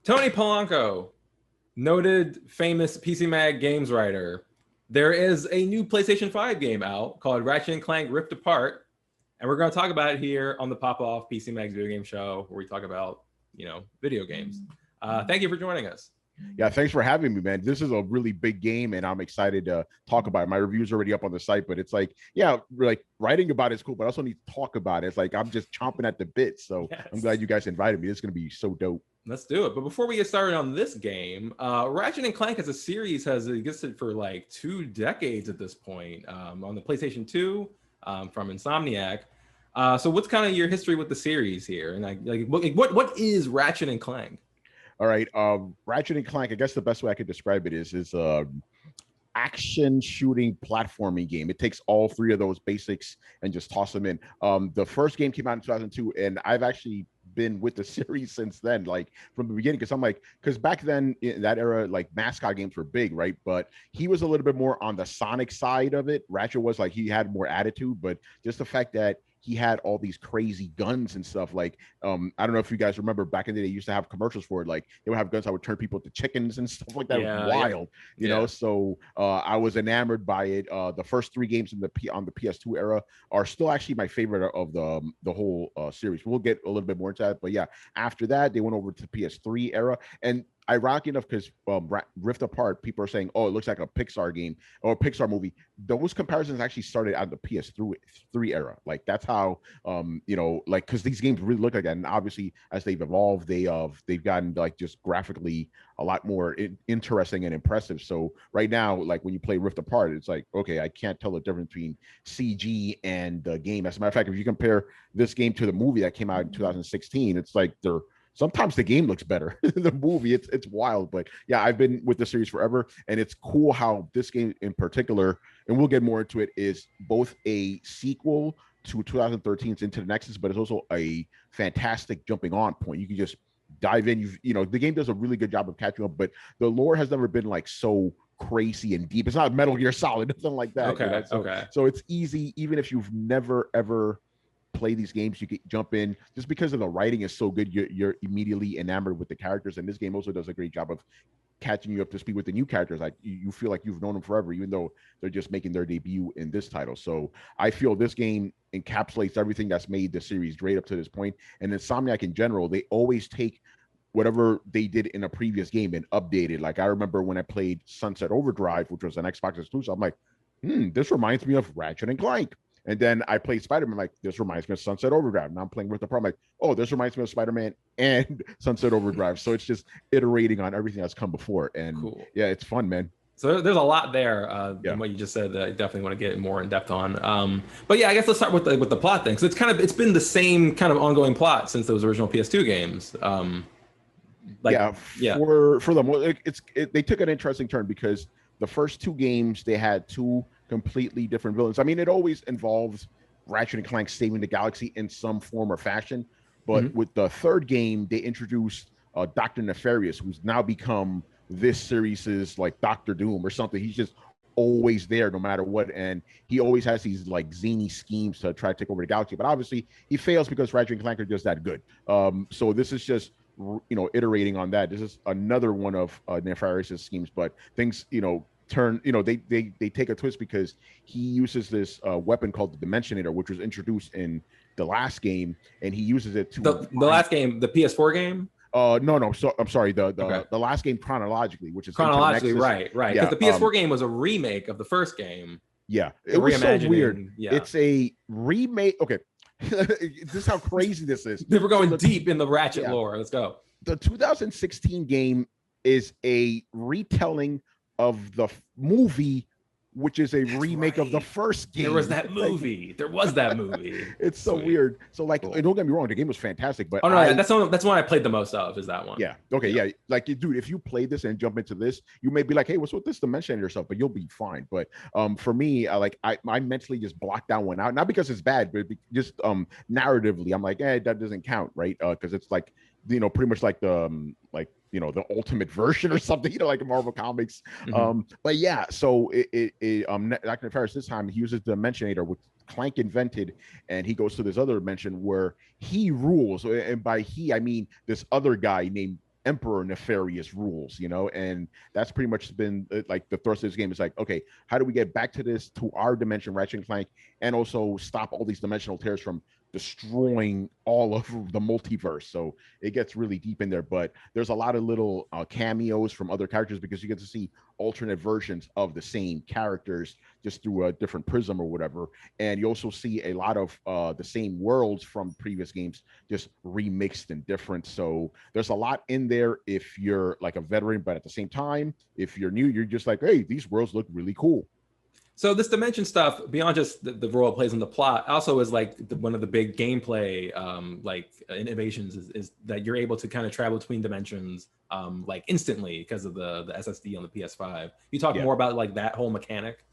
Tony Polanco, noted famous PC Mag games writer. There is a new PlayStation 5 game out called Ratchet and Clank Rift Apart, and we're going to talk about it here on the Pop Off PC Mag Video Game Show, where we talk about, video games. Thank you for joining us. Yeah, thanks for having me, man. This is a really big game, and I'm excited to talk about it. My review's already up on the site, but it's like, yeah, like writing about it is cool, but I also need to talk about it. It's like I'm just chomping at the bit. So yes. I'm glad you guys invited me. This is going to be so dope. Let's do it. But before we get started on this game, Ratchet and Clank as a series has existed for like 2 decades at this point, on the PlayStation 2 from Insomniac. So what's kind of your history with the series here? And what is Ratchet and Clank? All right, Ratchet and Clank, I guess the best way I could describe it is action shooting platforming game. It takes all 3 of those basics and just toss them in. The first game came out in 2002, and I've actually been with the series since then, like from the beginning, because back then in that era, like mascot games were big, right? But he was a little bit more on the Sonic side of it. Ratchet was like, he had more attitude, but just the fact that he had all these crazy guns and stuff. Like, I don't know if you guys remember back in the day, they used to have commercials for it. Like they would have guns that would turn people into chickens and stuff like that. Yeah, wild, you know? So I was enamored by it. The first 3 games on the PS2 era are still actually my favorite of the whole series. We'll get a little bit more into that, but yeah, after that, they went over to PS3 era. And ironic enough, because Rift Apart, people are saying, oh, it looks like a Pixar game or a Pixar movie. Those comparisons actually started at the PS3 era. Like that's how, like, because these games really look like that. And obviously, as they've evolved, they've gotten like just graphically a lot more interesting and impressive. So right now, like when you play Rift Apart, it's like, okay, I can't tell the difference between CG and the game. As a matter of fact, if you compare this game to the movie that came out in 2016, it's like sometimes the game looks better than the movie. It's wild, but yeah, I've been with the series forever, and it's cool how this game in particular, and we'll get more into it, is both a sequel to 2013's Into the Nexus, but it's also a fantastic jumping on point. You can just dive in. The game does a really good job of catching up, but the lore has never been like so crazy and deep. It's not Metal Gear Solid, nothing like that. Okay. So it's easy, even if you've never ever play these games, you can jump in just because of the writing is so good. You're immediately enamored with the characters, and this game also does a great job of catching you up to speed with the new characters. Like you feel like you've known them forever, even though they're just making their debut in this title. So I feel this game encapsulates everything that's made the series great up to this point. And Insomniac in general, they always take whatever they did in a previous game and update it. Like I remember when I played Sunset Overdrive, which was an Xbox exclusive, I'm like, this reminds me of Ratchet and Clank. And then I played Spider-Man, like, this reminds me of Sunset Overdrive. Now I'm playing with the problem, like, oh, this reminds me of Spider-Man and Sunset Overdrive. So it's just iterating on everything that's come before. And cool. Yeah, it's fun, man. So there's a lot there in what you just said that I definitely want to get more in depth on. But yeah, I guess let's start with the plot thing. So it's been the same kind of ongoing plot since those original PS2 games. For them, they took an interesting turn because the first 2 games, they had 2 completely different villains. I mean, it always involves Ratchet and Clank saving the galaxy in some form or fashion. But with the 3rd game, they introduced Dr. Nefarious, who's now become this series' like Dr. Doom or something. He's just always there no matter what. And he always has these like zany schemes to try to take over the galaxy. But obviously, he fails because Ratchet and Clank are just that good. So this is just, iterating on that. This is another one of Nefarious' schemes, but things, turn, they take a twist because he uses this weapon called the Dimensionator, which was introduced in the last game, and he uses it to the last game, the PS4 game. No. So I'm sorry. The last game chronologically, which is chronologically, right. Because the PS4 game was a remake of the first game. Yeah, it was so weird. Yeah. It's a remake. Okay, this is how crazy this is. We're going deep in the Ratchet lore. Let's go. The 2016 game is a retelling of the movie, which is a remake of the first game. There was that movie. It's so weird. So like, cool. Don't get me wrong, the game was fantastic, but that's one I played the most of, is that one. Yeah. Okay. Yeah. Like, dude, if you play this and jump into this, you may be like, hey, what's with this Dimension yourself? But you'll be fine. But for me, I mentally just blocked that one out, not because it's bad, but just narratively, I'm like, that doesn't count, right? Because it's like, pretty much like the the ultimate version or something, like Marvel Comics. But yeah, so Dr. Nefarious this time, he uses the Dimensionator, which Clank invented, and he goes to this other dimension where he rules. And by he, I mean this other guy named emperor nefarious rules, and that's pretty much been like the thrust of this game. Is like, okay, how do we get back to our dimension, Ratchet and Clank, and also stop all these dimensional tears from destroying all of the multiverse. So it gets really deep in there, but there's a lot of little cameos from other characters, because you get to see alternate versions of the same characters just through a different prism or whatever. And you also see a lot of the same worlds from previous games just remixed and different. So there's a lot in there if you're like a veteran, but at the same time, if you're new, you're just like, hey, these worlds look really cool. So this dimension stuff, beyond just the role it plays in the plot, also is like one of the big gameplay innovations is that you're able to kind of travel between dimensions like instantly because of the SSD on the PS5. You talk more about like that whole mechanic?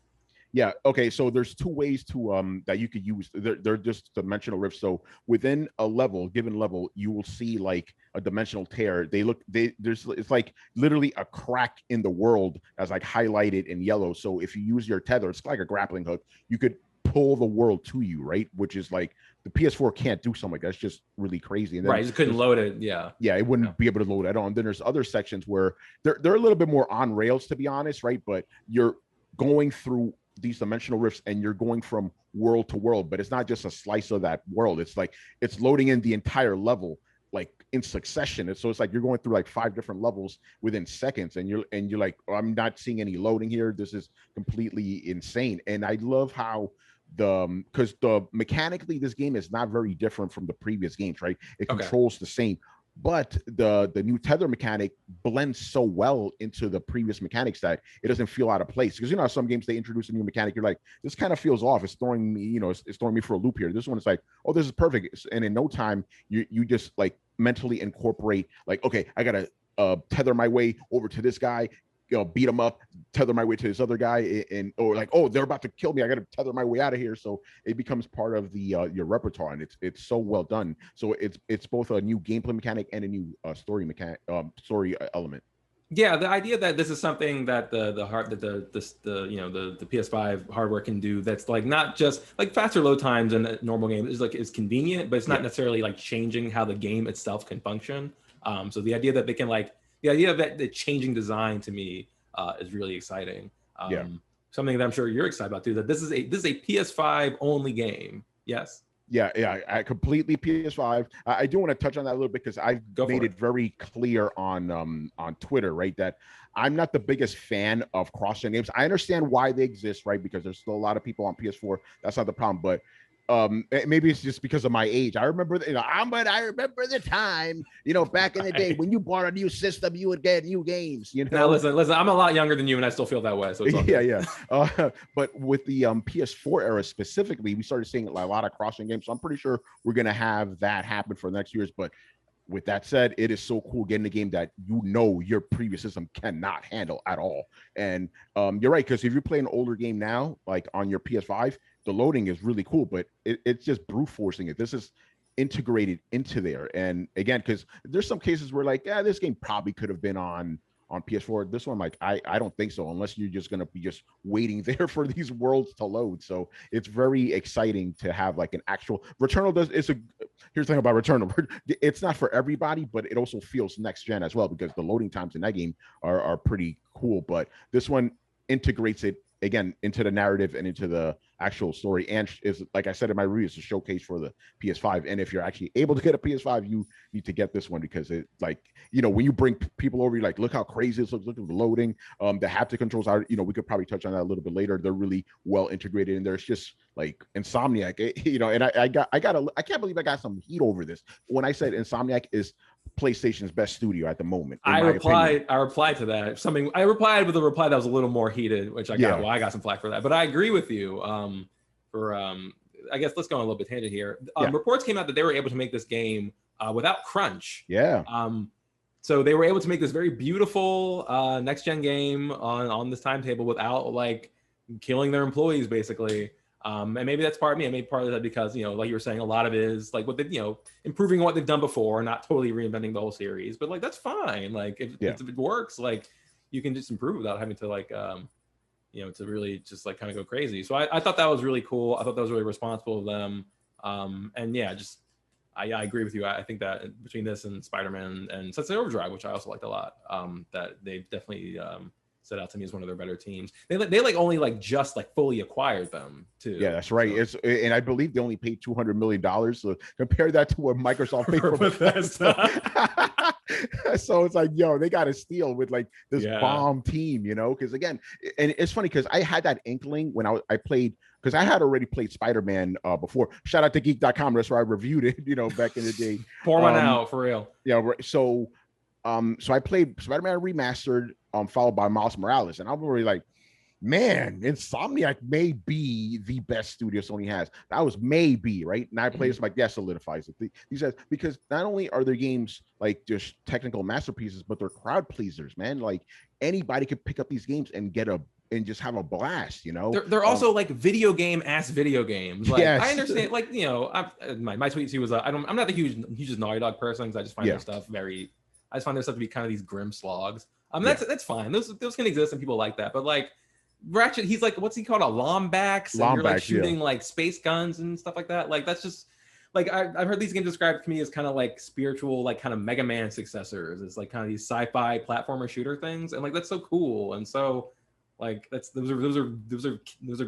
Yeah. Okay. So there's two ways to that you could use. They're just dimensional rifts. So within a given level, you will see like a dimensional tear. It's like literally a crack in the world as like highlighted in yellow. So if you use your tether, it's like a grappling hook. You could pull the world to you, right? Which is like the PS4 can't do something like that. It's just really crazy. And then right, you couldn't load it. Yeah, it wouldn't be able to load it on. Then there's other sections where they're a little bit more on rails, to be honest, right? But you're going through these dimensional rifts and you're going from world to world, but it's not just a slice of that world. It's like it's loading in the entire level like in succession. And so it's like you're going through like 5 different levels within seconds, and you're like, oh, I'm not seeing any loading here. This is completely insane. And I love how because mechanically this game is not very different from the previous games, right? It controls the same, but the new tether mechanic blends so well into the previous mechanics that it doesn't feel out of place. Because some games they introduce a new mechanic, you're like, this kind of feels off. It's throwing me, it's throwing me for a loop here. This one is like, oh, this is perfect. And in no time, you just like mentally incorporate like, okay, I gotta tether my way over to this guy, beat him up, tether my way to this other guy, or like, oh, they're about to kill me, I gotta tether my way out of here. So it becomes part of the your repertoire, and it's so well done. So it's both a new gameplay mechanic and a new story element. Yeah, the idea that this is something that the PS5 hardware can do, that's like not just like faster load times in a normal game is convenient, but it's not necessarily like changing how the game itself can function. So the idea that they can the idea of that the changing design to me is really exciting. Something that I'm sure you're excited about too. That this is a PS5 only game. Yes. Yeah, I completely PS5. I do want to touch on that a little bit because I've made it very clear on Twitter, right, that I'm not the biggest fan of cross-gen games. I understand why they exist, right, because there's still a lot of people on PS4. That's not the problem, but maybe it's just because of my age. I remember, I remember the time, back in the day when you bought a new system, you would get new games. Now listen, I'm a lot younger than you, and I still feel that way. So it's yeah. But with the PS4 era specifically, we started seeing a lot of cross-gen games. So I'm pretty sure we're gonna have that happen for the next years. But with that said, it is so cool getting a game that your previous system cannot handle at all. And you're right, because if you're playing an older game now, like on your PS5, the loading is really cool, but it's just brute forcing it. This is integrated into there. And again, because there's some cases where like, this game probably could have been on PS4. This one, like, I don't think so, unless you're just gonna be just waiting there for these worlds to load. So it's very exciting to have like an actual Returnal. Here's the thing about Returnal. It's not for everybody, but it also feels next gen as well, because the loading times in that game are pretty cool. But this one integrates it again into the narrative and into the actual story, and is, like I said in my review, it's a showcase for the PS5. And if you're actually able to get a PS5, you need to get this one, because it, like, when you bring people over, you're like, look how crazy this looks, look at the loading. The haptic controls are, we could probably touch on that a little bit later. They're really well integrated in there. It's just like Insomniac, and I can't believe I got some heat over this when I said Insomniac is PlayStation's best studio at the moment. I replied to that. I replied with a reply that was a little more heated, which I got. Well, I got some flack for that, but I agree with you. I guess let's go on a little bit tangent here. Reports came out that they were able to make this game without crunch. Yeah. So they were able to make this very beautiful next gen game on this timetable without like killing their employees, basically. And maybe that's part of me. And maybe part of that because, like you were saying, a lot of it is like what they, improving what they've done before, not totally reinventing the whole series. But like, that's fine. Like if it works, like you can just improve without having to like, to really just like kind of go crazy. So I thought that was really cool. I thought that was really responsible of them. And yeah, just I agree with you. I think that between this and Spider-Man and Sunset Overdrive, which I also liked a lot, that they've definitely stood out to me as one of their better teams. They like only like just like fully acquired them too. Yeah, that's right. So, and I believe they only paid $200 million. So compare that to what Microsoft paid for Bethesda. So it's like, yo, they got to steal with like this bomb team, you know? Because again, and it's funny because I had that inkling when I played, because I had already played Spider-Man before. Shout out to geek.com. That's where I reviewed it, you know, back in the day. Pour one out for real. Yeah. So I played Spider-Man Remastered, followed by Miles Morales, and I'm already like, man, Insomniac may be the best studio Sony has. That was maybe, right? And I played this, like, that solidifies it. These guys, because not only are their games like just technical masterpieces, but they're crowd pleasers, man. Like anybody could pick up these games and just have a blast, you know. They're also like video games. Like yes. I understand, like, you know, my tweet was I'm not the hugest Naughty Dog person, because I just find their stuff I just find their stuff to be kind of these grim slogs. That's fine. Those can exist and people like that, but like Ratchet, he's like, what's he called, a Lombax, and you're like shooting like space guns and stuff like that. Like that's just like I've heard these games described to me as kind of like spiritual, like kind of Mega Man successors. It's like kind of these sci-fi platformer shooter things, and like that's so cool. And so like those are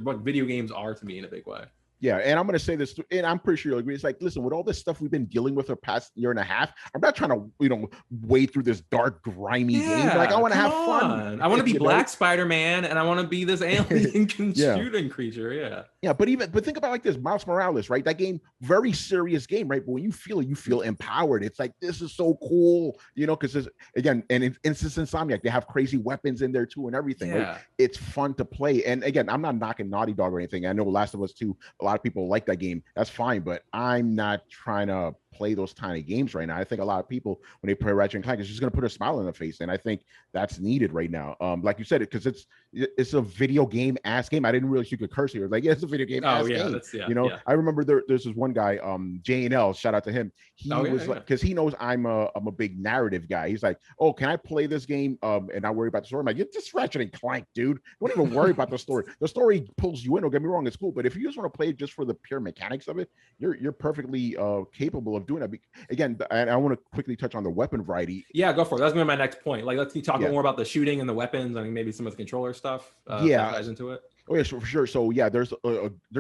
what video games are to me in a big way. Yeah, and I'm going to say this, and I'm pretty sure you'll agree. It's like, listen, with all this stuff we've been dealing with the past year and a half, I'm not trying to, you know, wade through this dark, grimy game. Like, I want to have fun. I want to be Black Spider-Man, and I want to be this alien shooting creature. Yeah. Yeah, but think about it like this: Miles Morales, right? That game, very serious game, right? But when you feel it, you feel empowered. It's like, this is so cool, you know, because again, and it's Insomniac, they have crazy weapons in there too and everything. Yeah. Right? It's fun to play. And again, I'm not knocking Naughty Dog or anything. I know Last of Us 2, a lot of people like that game. That's fine, but I'm not trying to play those tiny games right now. I think a lot of people, when they play Ratchet and Clank, it's just going to put a smile on their face, and I think that's needed right now. Like you said, because it's a video game ass game. I didn't realize you could curse here. Like, yeah, it's a video game ass game. You know, I remember there's this one guy, J&L, shout out to him. He was like, because he knows I'm a big narrative guy. He's like, oh, can I play this game and not worry about the story? I'm like, it's just Ratchet and Clank, dude. Don't even worry about the story. The story pulls you in. Don't get me wrong, it's cool, but if you just want to play it just for the pure mechanics of it, you're perfectly capable of doing that. Again, and I want to quickly touch on the weapon variety. Yeah, go for it. That's gonna be my next point. Like, let's keep talking more about the shooting and the weapons. I mean, maybe some of the controller stuff. That ties into it. Oh yeah, for sure. So yeah, there's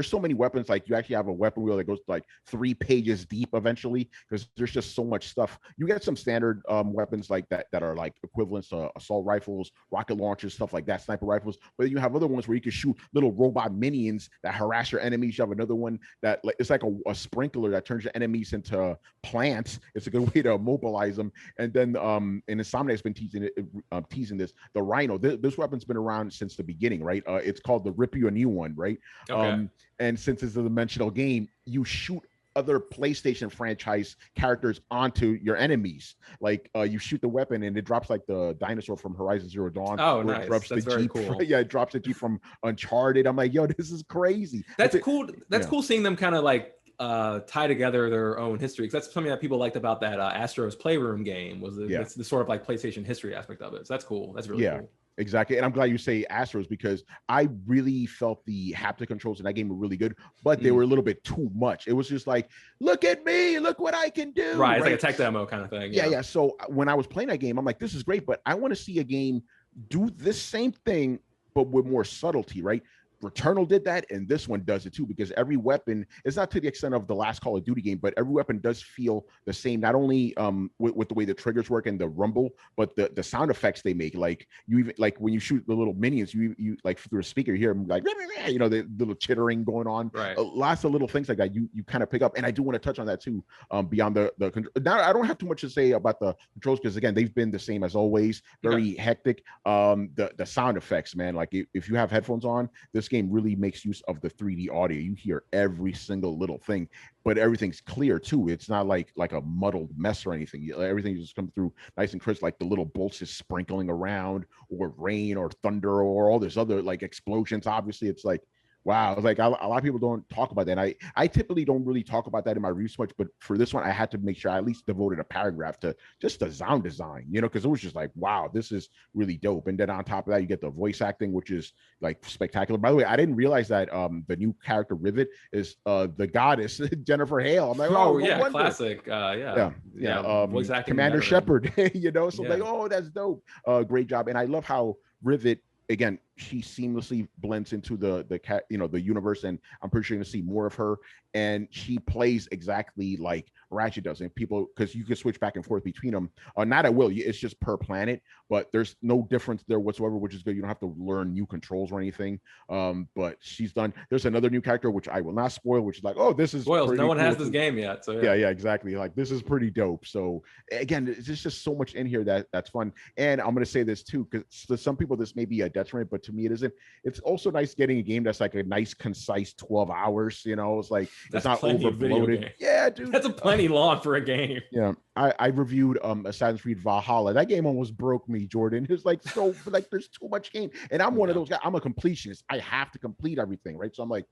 so many weapons. Like, you actually have a weapon wheel that goes like 3 pages deep eventually, because there's just so much stuff. You get some standard weapons like that are like equivalents to assault rifles, rocket launchers, stuff like that, sniper rifles. But you have other ones where you can shoot little robot minions that harass your enemies. You have another one that it's like a sprinkler that turns your enemies into plants. It's a good way to mobilize them. And then and Insomniac's been teasing this. The Rhino. This weapon's been around since the beginning, right? It's called the Rip You a New One, right? Okay. And since it's a dimensional game, you shoot other PlayStation franchise characters onto your enemies. Like, you shoot the weapon and it drops like the dinosaur from Horizon Zero Dawn. Oh, nice. Drops That's the very Jeep cool. Yeah, it drops the Jeep from Uncharted. I'm like, yo, this is crazy. That's cool. That's cool seeing them kind of like tie together their own history, because that's something that people liked about that Astro's Playroom game, was the sort of like PlayStation history aspect of it. So that's cool. That's really cool. Exactly. And I'm glad you say Astros, because I really felt the haptic controls in that game were really good, but they were a little bit too much. It was just like, look at me, look what I can do. Right. It's like a tech demo kind of thing. Yeah. So when I was playing that game, I'm like, this is great, but I want to see a game do this same thing, but with more subtlety, right? Returnal did that, and this one does it too, because every weapon is not to the extent of the last Call of Duty game, but every weapon does feel the same, not only with the way the triggers work and the rumble, but the sound effects they make. Like, you even, like, when you shoot the little minions, you like through a speaker, you hear them like, you know, the little chittering going on. Right. Lots of little things like that you kind of pick up. And I do want to touch on that too, beyond the now I don't have too much to say about the controls, because again, they've been the same as always, very hectic. The sound effects, man, like if you have headphones on, this game really makes use of the 3D audio. You hear every single little thing, but everything's clear too. It's not like a muddled mess or anything. Everything just comes through nice and crisp, like the little bolts just sprinkling around, or rain or thunder or all this other like explosions. Obviously, it's like, Wow. Like a lot of people don't talk about that. And I typically don't really talk about that in my reviews much, but for this one, I had to make sure I at least devoted a paragraph to just the sound design, because it was just like, wow, this is really dope. And then on top of that, you get the voice acting, which is like spectacular. By the way, I didn't realize that the new character Rivet is the goddess Jennifer Hale. I'm like, Oh no yeah, wonder. classic. Voice acting. Commander Shepard, So Yeah. like, oh, that's dope. Great job. And I love how Rivet, again, she seamlessly blends into the cat, the universe, and I'm pretty sure you're gonna see more of her. And she plays exactly like Ratchet does. And people, because you can switch back and forth between them, not at will. It's just per planet, but there's no difference there whatsoever, which is good. You don't have to learn new controls or anything. But she's done. There's another new character which I will not spoil, which is like, oh, this is Spoils. No one cool has this game yet, so yeah, exactly. Like this is pretty dope. So again, there's just so much in here that's fun. And I'm gonna say this too, because to some people this may be a detriment, but to me it isn't. It's also nice getting a game that's like a nice, concise 12 hours. It's like That's it's not plenty of video overloaded. game. Yeah, dude. That's a plenty long for a game. Yeah, I reviewed Assassin's Creed Valhalla. That game almost broke me, Jordan. It's like so like there's too much game, and I'm one of those guys. I'm a completionist. I have to complete everything, right? So I'm like,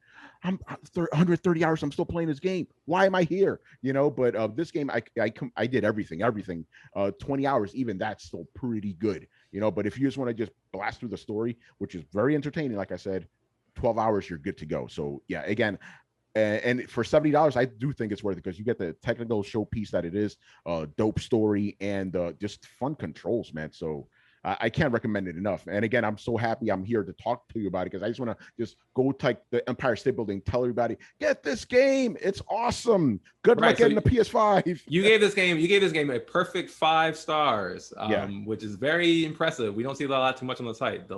I'm 130 hours. I'm still playing this game. Why am I here? But this game, I did everything. 20 hours, even that's still pretty good. But if you just want to just blast through the story, which is very entertaining, like I said, 12 hours, you're good to go. So yeah, again. And for $70, I do think it's worth it because you get the technical showpiece that it is, dope story, and just fun controls, man. So I can't recommend it enough. And again, I'm so happy I'm here to talk to you about it because I just want to just go to the Empire State Building, tell everybody, get this game. It's awesome. Good luck getting the PS5. You gave this game a perfect 5 stars, which is very impressive. We don't see that a lot too much on the site.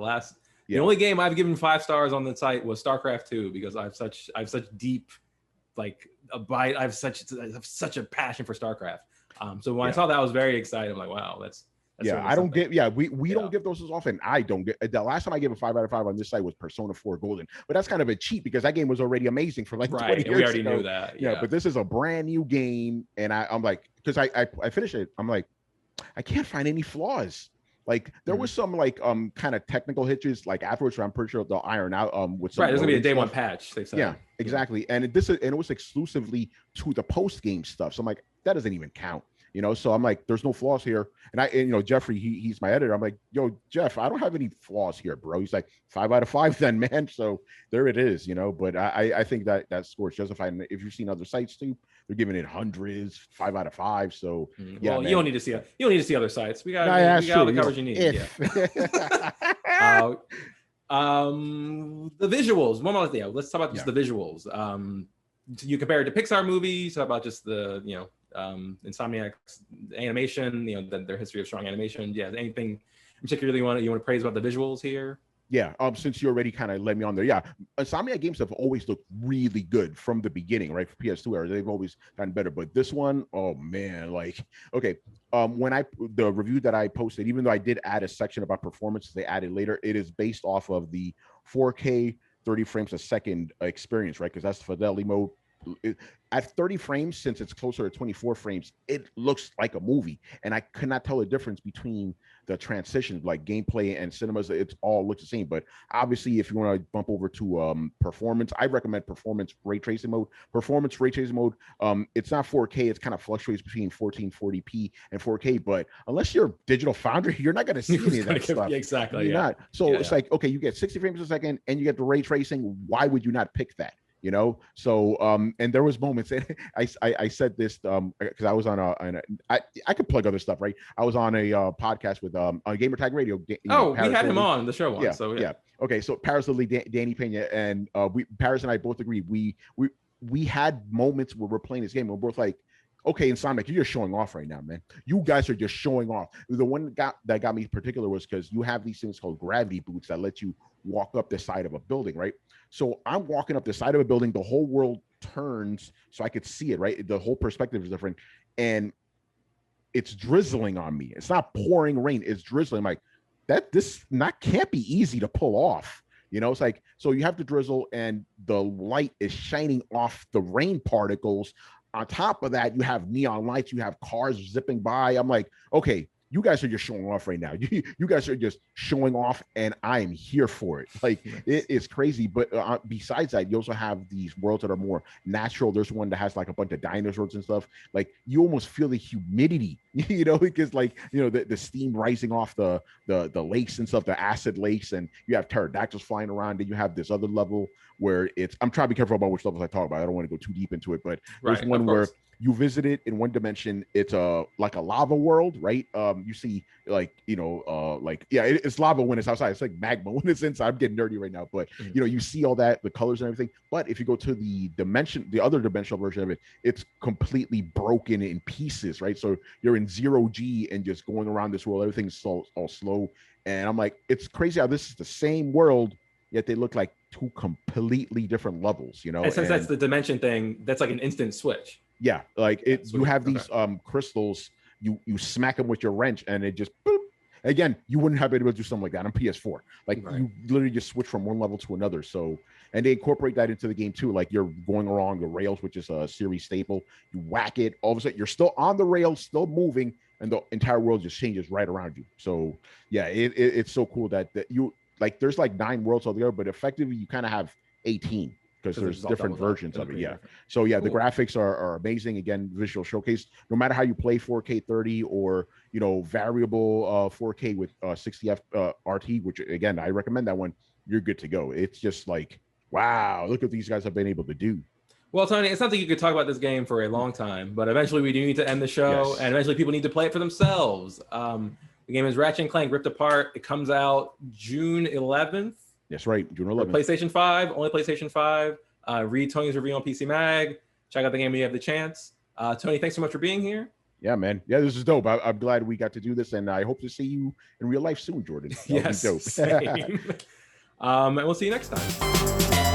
The only game I've given 5 stars on the site was StarCraft 2 because I have such deep, like I have such a passion for StarCraft. So when I saw that, I was very excited. I'm like, wow, that's yeah. I don't get we don't give those as often. I don't get the last time I gave a 5 out of 5 on this site was Persona 4 Golden, but that's kind of a cheat because that game was already amazing for like 20 years. We already ago. knew that. Yeah, but this is a brand new game, and I'm like, because I finished it, I'm like, I can't find any flaws. Like there was some like kind of technical hitches like afterwards, where I'm pretty sure they'll iron out with some. Right, there's gonna be a day one patch. They said. Yeah, exactly. And it was exclusively to the post game stuff. So I'm like, that doesn't even count. So I'm like, there's no flaws here. And Jeffrey, he's my editor. I'm like, yo, Jeff, I don't have any flaws here, bro. He's like 5 out of 5 then, man. So there it is, But I think that score is justified. And if you've seen other sites too, they're giving it hundreds, 5 out of 5. So yeah, well, you don't need to see other sites. We got all the coverage you need. Yeah. The visuals. One more thing. Let's talk about just the visuals. You compare it to Pixar movies. How about just the Insomniac's animation? Their history of strong animation. Yeah, anything particularly you want to praise about the visuals here? Yeah, since you already kind of led me on there, yeah, Insomniac games have always looked really good from the beginning, right? For PS2 era, they've always gotten better. But this one, oh man, like, okay, the review that I posted, even though I did add a section about performance, they added later, it is based off of the 4K 30 frames a second experience, right? Because that's the fidelity mode. At 30 frames, since it's closer to 24 frames, it looks like a movie, and I could not tell the difference between the transitions, like gameplay and cinemas. It all looks the same. But obviously, if you want to bump over to performance, I recommend performance ray tracing mode. Performance ray tracing mode, it's not 4K. It's kind of fluctuates between 1440p and 4K. But unless you're Digital Foundry, you're not going to see any of that stuff. Exactly. You're not. So it's like, okay, you get 60 frames a second, and you get the ray tracing. Why would you not pick that? So and there was moments, and I said this because I was on I could plug other stuff, right? I was on a podcast with on Gamertag Radio. We had him on the show once. Yeah, so yeah. Okay, so Paris Lily, Danny Pena, and Paris and I both agreed we had moments where we're playing this game and we're both like, okay, Insomniac, you're just showing off right now, man. You guys are just showing off. The one that got me particular was because you have these things called gravity boots that let you walk up the side of a building, right? So I'm walking up the side of a building, the whole world turns so I could see it, right? The whole perspective is different. And it's drizzling on me. It's not pouring rain, it's drizzling. I'm like, this can't be easy to pull off. It's like, so you have the drizzle and the light is shining off the rain particles. On top of that, you have neon lights, you have cars zipping by. I'm like, okay, you guys are just showing off right now. You guys are just showing off, and I am here for it. Like, it is crazy. But besides that, you also have these worlds that are more natural. There's one that has like a bunch of dinosaurs and stuff. Like, you almost feel the humidity, because like, the steam rising off the lakes and stuff, the acid lakes, and you have pterodactyls flying around. And you have this other level where I'm trying to be careful about which levels I talk about. I don't want to go too deep into it, but there's one where you visit it in one dimension. It's like a lava world, right? You see it's lava when it's outside. It's like magma when it's inside. I'm getting nerdy right now, but you see all that, the colors and everything. But if you go to the other dimensional version of it, it's completely broken in pieces, right? So you're in 0G and just going around this world. Everything's all slow. And I'm like, it's crazy how this is the same world, yet they look like two completely different levels, And since that's the dimension thing, that's like an instant switch. Yeah, like you have these crystals, you smack them with your wrench and it just boop. Again, you wouldn't have been able to do something like that on PS4. Like, you literally just switch from one level to another. So, and they incorporate that into the game too. Like, you're going along the rails, which is a series staple. You whack it, all of a sudden you're still on the rails, still moving, and the entire world just changes right around you. So yeah, it's so cool that you like, there's like 9 worlds altogether, but effectively you kind of have 18. Because there's different versions of it. Yeah. So yeah, cool. The graphics are amazing. Again, visual showcase. No matter how you play 4K 30 or variable 4K with 60 RT, which again I recommend that one. You're good to go. It's just like, wow, look what these guys have been able to do. Well, Tony, it's not that you could talk about this game for a long time, but eventually we do need to end the show, and eventually people need to play it for themselves. The game is Ratchet & Clank Rift Apart. It comes out June 11th. That's right, June 11th. PlayStation 5, only PlayStation 5. Read Tony's review on PC Mag. Check out the game when you have the chance. Tony, thanks so much for being here. Yeah, man. Yeah, this is dope. I'm glad we got to do this, and I hope to see you in real life soon, Jordan. Yes, dope. Same. And we'll see you next time.